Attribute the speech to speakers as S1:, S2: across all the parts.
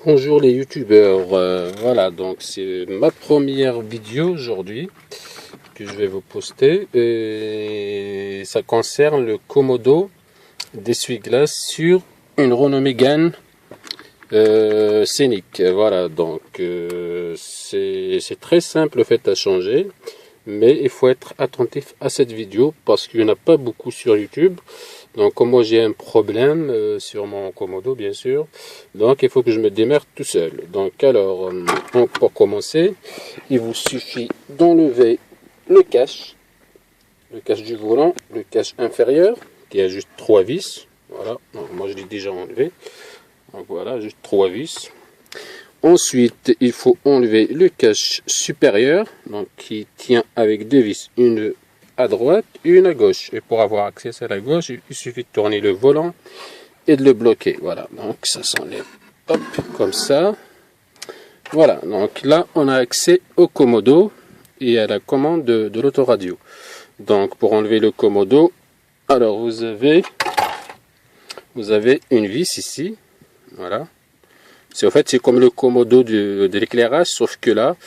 S1: Bonjour les youtubeurs, voilà, donc c'est ma première vidéo aujourd'hui que je vais vous poster et ça concerne le Komodo d'essuie-glace sur une Renault Mégane Scénic. Voilà, donc c'est très simple le fait à changer, mais il faut être attentif à cette vidéo parce qu'il n'y en a pas beaucoup sur YouTube. Donc comme moi j'ai un problème sur mon Komodo bien sûr, donc il faut que je me démerde tout seul. Donc alors, pour commencer, il vous suffit d'enlever le cache du volant, le cache inférieur, qui a juste 3 vis. Voilà, donc moi je l'ai déjà enlevé. Donc voilà, juste 3 vis. Ensuite, il faut enlever le cache supérieur, donc qui tient avec 2 vis, une à droite et une à gauche. Et pour avoir accès à la gauche, il suffit de tourner le volant et de le bloquer. Voilà, donc ça s'enlève, hop, comme ça. Voilà, donc là, on a accès au Komodo et à la commande de l'autoradio. Donc, pour enlever le Komodo, alors vous avez une vis ici, voilà. En fait, c'est comme le Komodo de l'éclairage, sauf que là,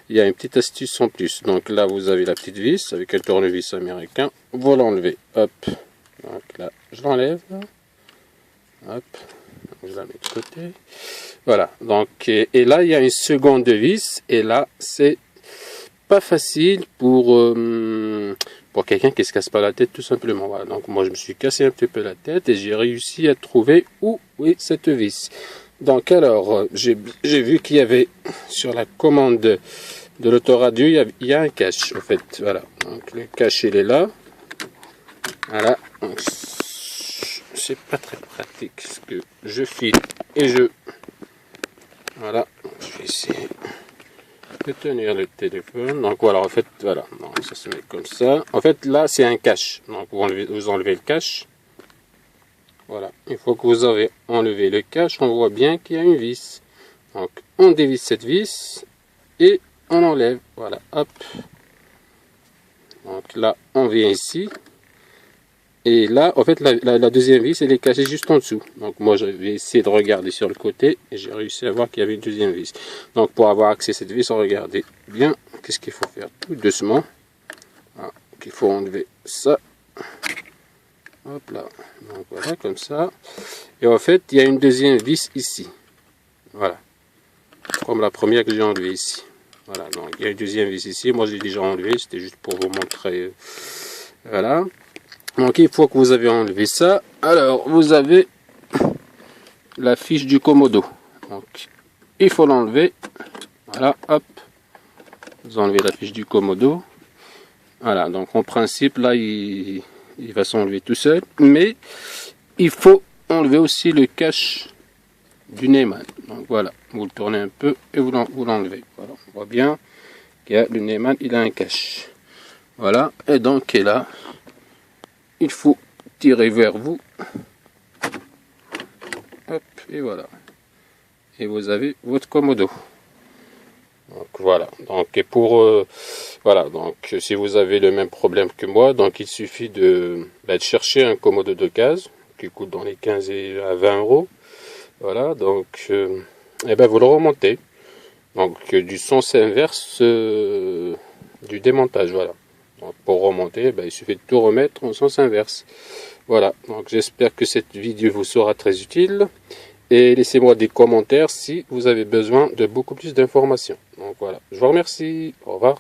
S1: il y a une petite astuce en plus. Donc là, vous avez la petite vis avec un tournevis américain. Vous l'enlevez. Hop. Donc là, je l'enlève. Hop. Je la mets de côté. Voilà. Donc, et là, il y a une seconde vis. Et là, c'est pas facile pour quelqu'un qui se casse pas la tête, tout simplement. Voilà. Donc, moi, je me suis cassé un petit peu la tête et j'ai réussi à trouver où est cette vis. Donc alors, j'ai vu qu'il y avait sur la commande de l'autoradio, il y a un cache, en fait, voilà. Donc le cache, il est là. Voilà. C'est pas très pratique, parce que je file et je... Voilà, je vais essayer de tenir le téléphone. Donc voilà, en fait, voilà. Donc, ça se met comme ça. En fait, là, c'est un cache. Donc vous enlevez le cache. Voilà, une fois que vous avez enlevé le cache, on voit bien qu'il y a une vis. Donc, on dévisse cette vis et on enlève. Voilà, hop. Donc là, on vient ici. Et là, en fait, la deuxième vis, elle est cachée juste en dessous. Donc, moi, je vais essayer de regarder sur le côté et j'ai réussi à voir qu'il y avait une deuxième vis. Donc, pour avoir accès à cette vis, regardez bien. Qu'est-ce qu'il faut faire? Tout doucement. Voilà, il faut enlever ça. Hop là, donc voilà, comme ça. Et en fait, il y a une deuxième vis ici. Voilà. Comme la première que j'ai enlevée ici. Voilà, donc il y a une deuxième vis ici. Moi, j'ai déjà enlevé, c'était juste pour vous montrer. Voilà. Donc, une fois que vous avez enlevé ça, alors, vous avez la fiche du Komodo. Donc, il faut l'enlever. Voilà, hop. Vous enlevez la fiche du Komodo. Voilà, donc en principe, là, il va s'enlever tout seul, mais il faut enlever aussi le cache du Neyman. Donc voilà, vous le tournez un peu et vous l'enlevez. Voilà, on voit bien qu'il y a le Neyman, il a un cache. Voilà, et donc là, il faut tirer vers vous. Hop, et voilà. Et vous avez votre Komodo. Donc voilà, donc et pour voilà, donc si vous avez le même problème que moi, donc il suffit de chercher un Komodo de gaz qui coûte dans les 15 à 20 euros. Voilà, donc et vous le remontez. Donc du sens inverse du démontage, voilà. Donc, pour remonter, il suffit de tout remettre en sens inverse. Voilà, donc j'espère que cette vidéo vous sera très utile. Et laissez-moi des commentaires si vous avez besoin de beaucoup plus d'informations. Donc voilà, je vous remercie. Au revoir.